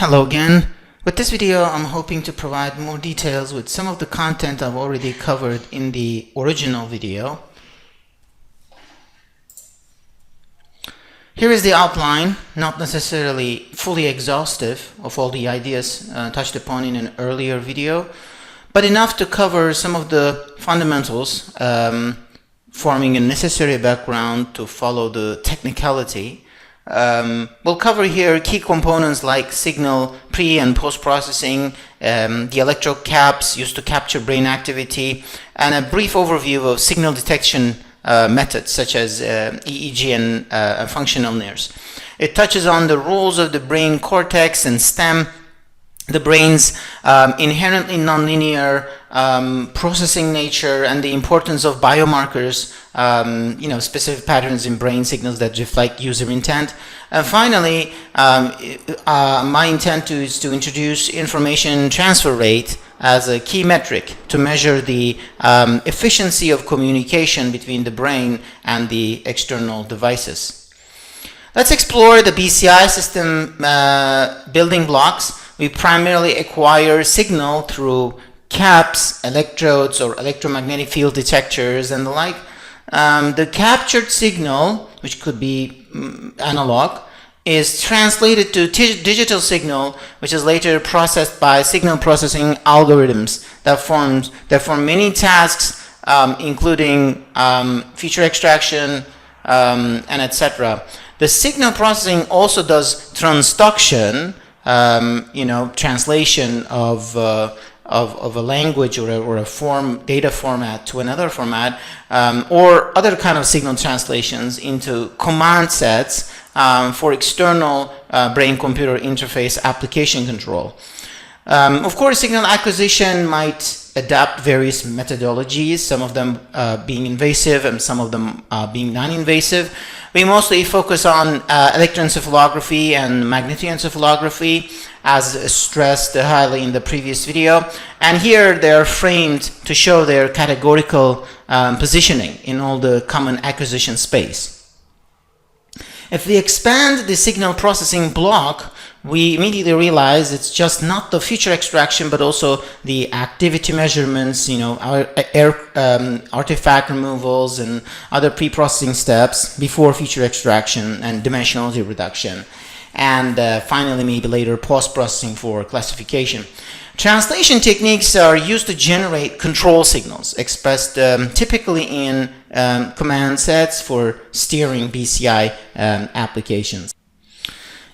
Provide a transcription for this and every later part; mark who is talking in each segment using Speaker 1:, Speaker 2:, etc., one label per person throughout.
Speaker 1: Hello again. With this video, I'm hoping to provide more details with some of the content I've already covered in the original video. Here is the outline, not necessarily fully exhaustive of all the ideas touched upon in an earlier video, but enough to cover some of the fundamentals, forming a necessary background to follow the technicality. We'll cover here key components like signal pre- and post-processing, the electrode caps used to capture brain activity, and a brief overview of signal detection methods such as EEG and functional NIRS. It touches on the roles of the brain cortex and stem, the brain's inherently nonlinear processing nature, and the importance of biomarkers, specific patterns in brain signals that reflect user intent. And finally, my intent is to introduce information transfer rate as a key metric to measure the efficiency of communication between the brain and the external devices. Let's explore the BCI system building blocks. We primarily acquire signal through caps, electrodes, or electromagnetic field detectors and the like. The captured signal, which could be analog, is translated to digital signal, which is later processed by signal processing algorithms that form many tasks, including feature extraction and etc. The signal processing also does transduction, translation of a language or a data format to another format, or other kind of signal translations into command sets for external brain-computer interface application control. Of course, signal acquisition might adapt various methodologies, some of them being invasive and some of them being non-invasive. We mostly focus on electroencephalography and magnetoencephalography, as stressed highly in the previous video. And here they are framed to show their categorical positioning in all the common acquisition space. If we expand the signal processing block, we immediately realize it's just not the feature extraction, but also the activity measurements, artifact removals and other pre-processing steps before feature extraction and dimensionality reduction. And finally, maybe later, post-processing for classification. Translation techniques are used to generate control signals, expressed typically in command sets for steering BCI applications.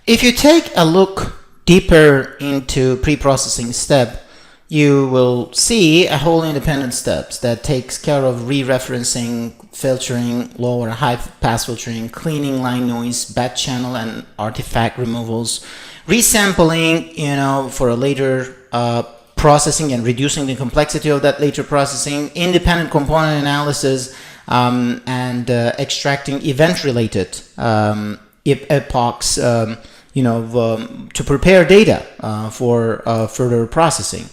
Speaker 1: If you take a look deeper into pre-processing step, you will see a whole independent steps that takes care of re-referencing, filtering, low or high pass filtering, cleaning line noise, bad channel and artifact removals, resampling, for a later processing and reducing the complexity of that later processing, independent component analysis, and extracting event-related epochs, to prepare data for further processing.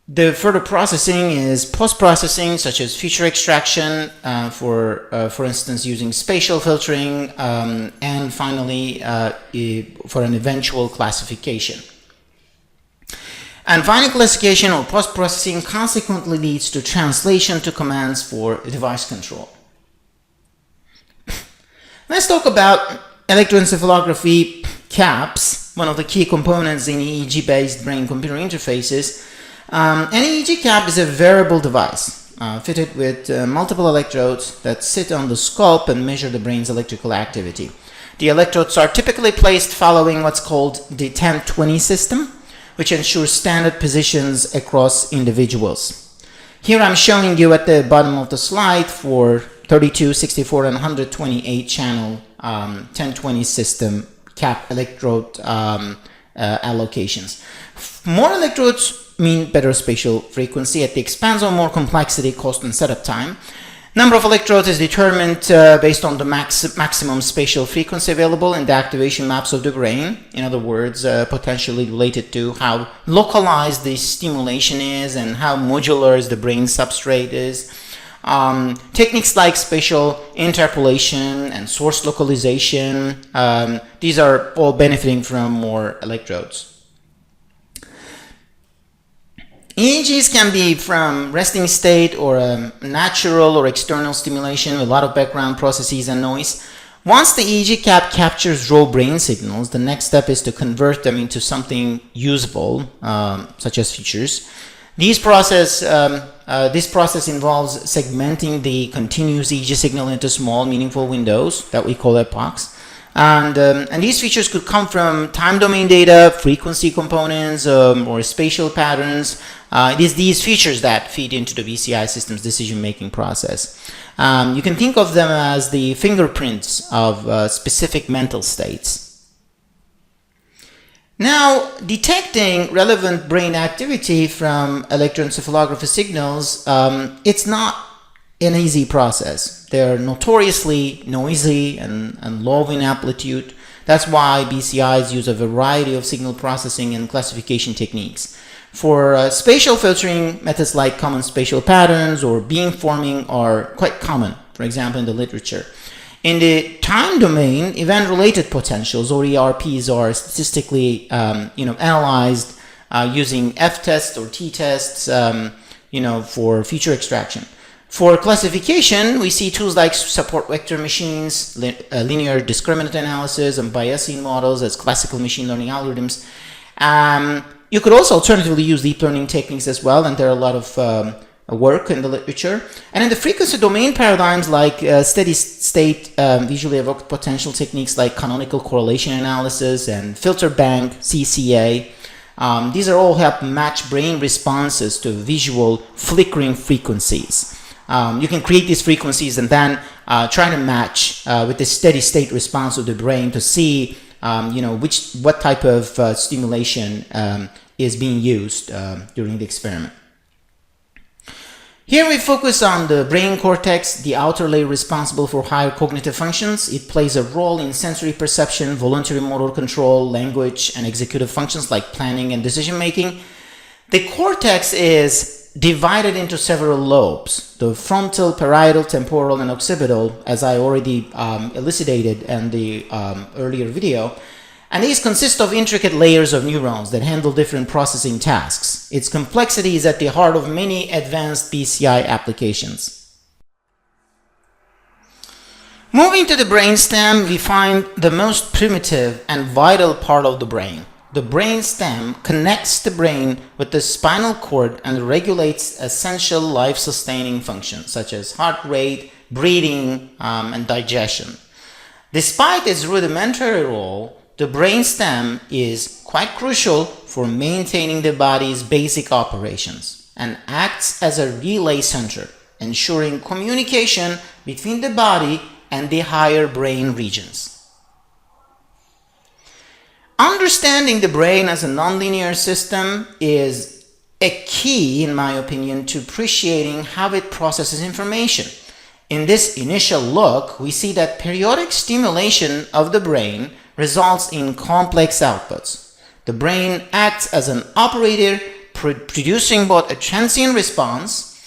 Speaker 1: The further processing is post-processing, such as feature extraction, for instance, using spatial filtering, and finally, for an eventual classification. And final classification or post-processing consequently leads to translation to commands for device control. Let's talk about electroencephalography caps, one of the key components in EEG-based brain-computer interfaces. An EEG cap is a wearable device fitted with multiple electrodes that sit on the scalp and measure the brain's electrical activity. The electrodes are typically placed following what's called the 10-20 system, which ensures standard positions across individuals. Here I'm showing you at the bottom of the slide for 32, 64, and 128 channel 10-20 system cap electrode allocations. More electrodes mean better spatial frequency at the expense of more complexity, cost, and setup time. Number of electrodes is determined based on the maximum spatial frequency available in the activation maps of the brain. In other words, potentially related to how localized the stimulation is and how modular the brain substrate is. Techniques like spatial interpolation and source localization, these are all benefiting from more electrodes. EEGs can be from resting state or natural or external stimulation with a lot of background processes and noise. Once the EEG cap captures raw brain signals, the next step is to convert them into something usable, such as features. This process involves segmenting the continuous EEG signal into small, meaningful windows that we call epochs. And these features could come from time domain data, frequency components, or spatial patterns. It is these features that feed into the BCI system's decision-making process. You can think of them as the fingerprints of specific mental states. Now, detecting relevant brain activity from electroencephalography signals, it's not an easy process. They're notoriously noisy and low in amplitude. That's why BCIs use a variety of signal processing and classification techniques. For spatial filtering, methods like common spatial patterns or beamforming are quite common, for example, in the literature. In the time domain, event-related potentials, or ERPs, are statistically analyzed using F-tests or T-tests for feature extraction. For classification, we see tools like support vector machines, linear discriminant analysis, and Bayesian models as classical machine learning algorithms. You could also alternatively use deep learning techniques as well, and there are a lot of work in the literature. And in the frequency domain paradigms like steady state visually evoked potential techniques like canonical correlation analysis and filter bank CCA, these are all help match brain responses to visual flickering frequencies. You can create these frequencies and then try to match with the steady state response of the brain to see what type of stimulation is being used during the experiment. Here we focus on the brain cortex, the outer layer responsible for higher cognitive functions. It plays a role in sensory perception, voluntary motor control, language, and executive functions like planning and decision making. The cortex is divided into several lobes: the frontal, parietal, temporal, and occipital, as I already elucidated in the earlier video. And these consist of intricate layers of neurons that handle different processing tasks. Its complexity is at the heart of many advanced BCI applications. Moving to the brainstem, we find the most primitive and vital part of the brain. The brainstem connects the brain with the spinal cord and regulates essential life-sustaining functions such as heart rate, breathing, and digestion. Despite its rudimentary role, the brainstem is quite crucial for maintaining the body's basic operations and acts as a relay center, ensuring communication between the body and the higher brain regions. Understanding the brain as a nonlinear system is a key, in my opinion, to appreciating how it processes information. In this initial look, we see that periodic stimulation of the brain results in complex outputs. The brain acts as an operator, producing both a transient response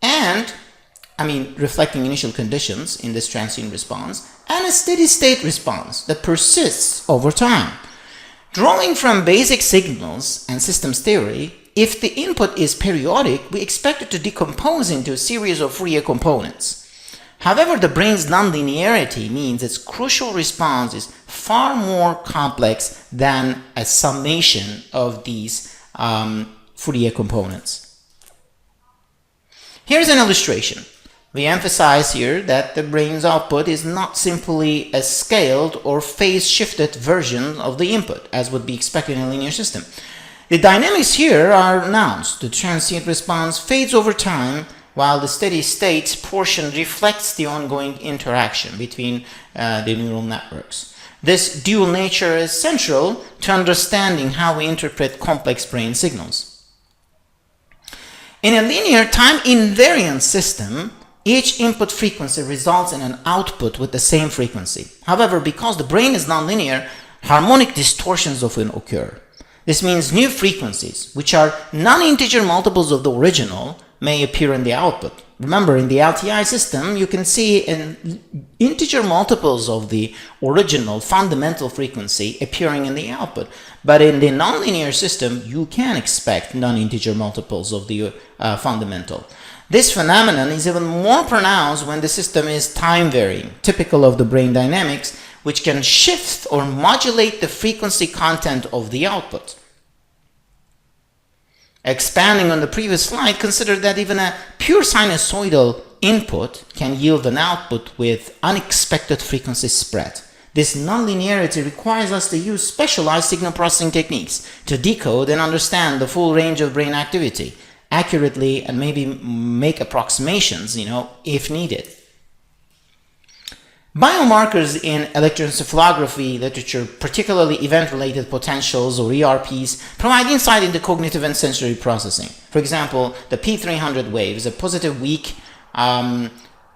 Speaker 1: and, reflecting initial conditions in this transient response, and a steady state response that persists over time. Drawing from basic signals and systems theory, if the input is periodic, we expect it to decompose into a series of Fourier components. However, the brain's nonlinearity means its crucial response is far more complex than a summation of these Fourier components. Here's an illustration. We emphasize here that the brain's output is not simply a scaled or phase-shifted version of the input, as would be expected in a linear system. The dynamics here are announced. The transient response fades over time, while the steady state portion reflects the ongoing interaction between the neural networks. This dual nature is central to understanding how we interpret complex brain signals. In a linear time-invariant system, each input frequency results in an output with the same frequency. However, because the brain is nonlinear, harmonic distortions often occur. This means new frequencies, which are non-integer multiples of the original, may appear in the output. Remember, in the LTI system, you can see integer multiples of the original fundamental frequency appearing in the output. But in the nonlinear system, you can expect non-integer multiples of the fundamental. This phenomenon is even more pronounced when the system is time varying, typical of the brain dynamics, which can shift or modulate the frequency content of the output. Expanding on the previous slide, consider that even a pure sinusoidal input can yield an output with unexpected frequency spread. This nonlinearity requires us to use specialized signal processing techniques to decode and understand the full range of brain activity accurately and maybe make approximations, if needed. Biomarkers in electroencephalography literature, particularly event-related potentials or ERPs, provide insight into cognitive and sensory processing. For example, the P300 wave is a positive weak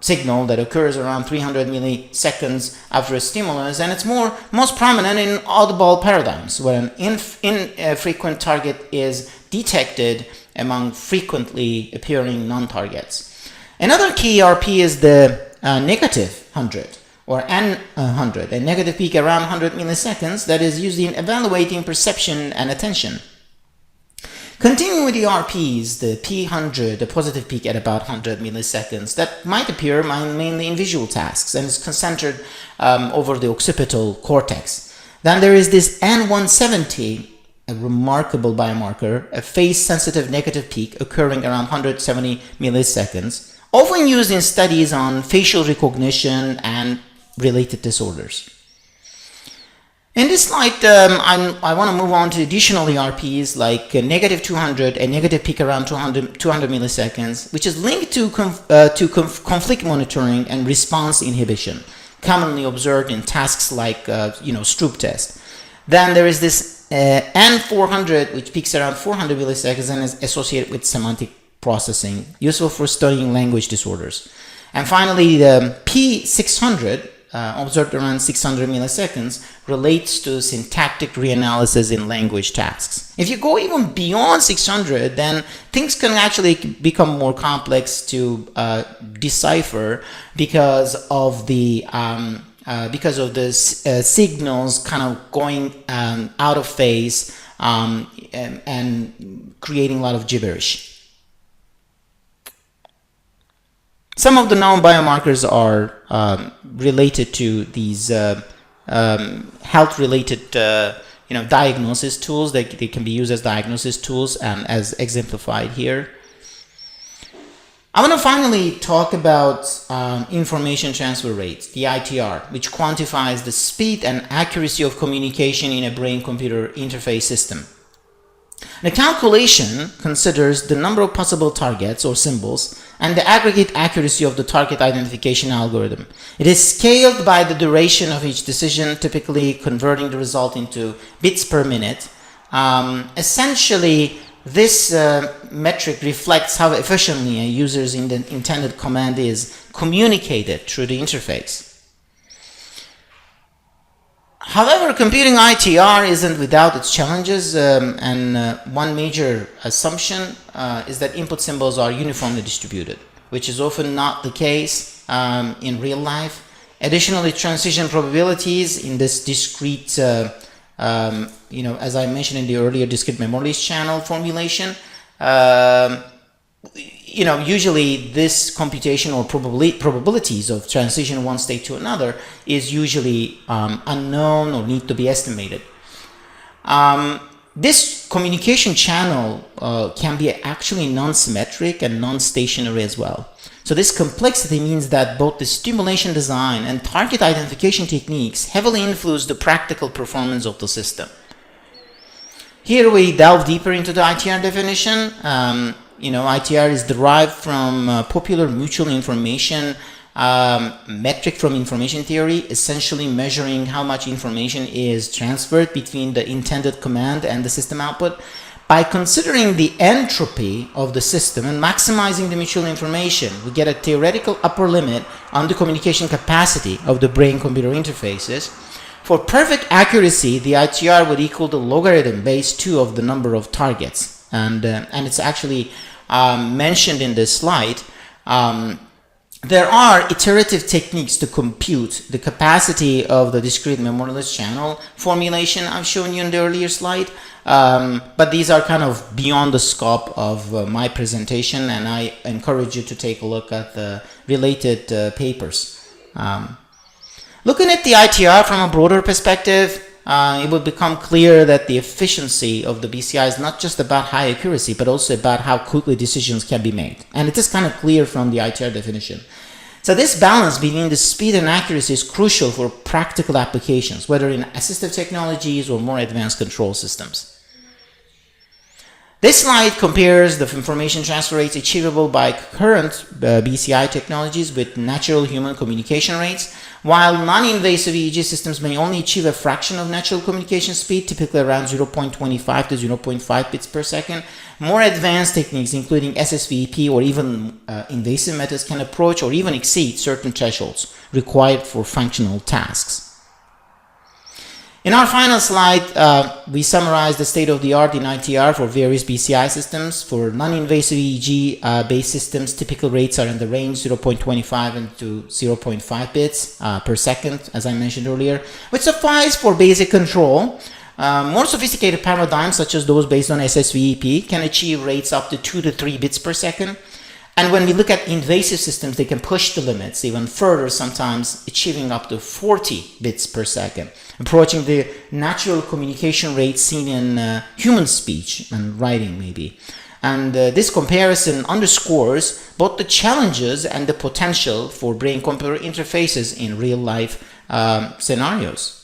Speaker 1: signal that occurs around 300 milliseconds after a stimulus, and it's most prominent in audible paradigms, where an infrequent target is detected among frequently appearing non-targets. Another key ERP is the negative 100. Or N100, a negative peak around 100 milliseconds that is used in evaluating perception and attention. Continuing with the ERPs, the P100, a positive peak at about 100 milliseconds that might appear mainly in visual tasks and is concentrated over the occipital cortex. Then there is this N170, a remarkable biomarker, a phase-sensitive negative peak occurring around 170 milliseconds, often used in studies on facial recognition and related disorders. In this slide, I want to move on to additional ERPs like negative 200, a negative peak around 200 milliseconds, which is linked to conflict monitoring and response inhibition, commonly observed in tasks like Stroop test. Then there is this N400, which peaks around 400 milliseconds and is associated with semantic processing, useful for studying language disorders. And finally, the P600, observed around 600 milliseconds, relates to syntactic reanalysis in language tasks. If you go even beyond 600, then things can actually become more complex to decipher because of the signals kind of going out of phase and creating a lot of gibberish. Some of the known biomarkers are related to these health-related diagnosis tools. They can be used as diagnosis tools, as exemplified here. I want to finally talk about information transfer rates, the ITR, which quantifies the speed and accuracy of communication in a brain-computer interface system. The calculation considers the number of possible targets or symbols and the aggregate accuracy of the target identification algorithm. It is scaled by the duration of each decision, typically converting the result into bits per minute. Essentially, this metric reflects how efficiently a user's intended command is communicated through the interface. However, computing ITR isn't without its challenges, and one major assumption is that input symbols are uniformly distributed, which is often not the case in real life. Additionally, transition probabilities in this discrete, as I mentioned in the earlier discrete memory channel formulation, usually this computation or probabilities of transition one state to another is usually unknown or need to be estimated. This communication channel can be actually non-symmetric and non-stationary as well. So this complexity means that both the stimulation design and target identification techniques heavily influence the practical performance of the system. Here we delve deeper into the ITR definition. ITR is derived from popular mutual information metric from information theory, essentially measuring how much information is transferred between the intended command and the system output. By considering the entropy of the system and maximizing the mutual information, we get a theoretical upper limit on the communication capacity of the brain-computer interfaces. For perfect accuracy, the ITR would equal the logarithm base 2 of the number of targets, and it's actually mentioned in this slide, there are iterative techniques to compute the capacity of the discrete memoryless channel formulation I've shown you in the earlier slide, but these are kind of beyond the scope of my presentation, and I encourage you to take a look at the related papers. Looking at the ITR from a broader perspective, it will become clear that the efficiency of the BCI is not just about high accuracy, but also about how quickly decisions can be made. And it is kind of clear from the ITR definition. So this balance between the speed and accuracy is crucial for practical applications, whether in assistive technologies or more advanced control systems. This slide compares the information transfer rates achievable by current BCI technologies with natural human communication rates. While non-invasive EEG systems may only achieve a fraction of natural communication speed, typically around 0.25 to 0.5 bits per second, more advanced techniques, including SSVEP or even invasive methods, can approach or even exceed certain thresholds required for functional tasks. In our final slide, we summarize the state-of-the-art in ITR for various BCI systems. For non-invasive EEG-based systems, typical rates are in the range 0.25 and to 0.5 bits per second, as I mentioned earlier, which suffice for basic control. More sophisticated paradigms, such as those based on SSVEP, can achieve rates up to 2 to 3 bits per second. And when we look at invasive systems, they can push the limits even further, sometimes achieving up to 40 bits per second, approaching the natural communication rate seen in human speech and writing maybe. And this comparison underscores both the challenges and the potential for brain-computer interfaces in real-life scenarios.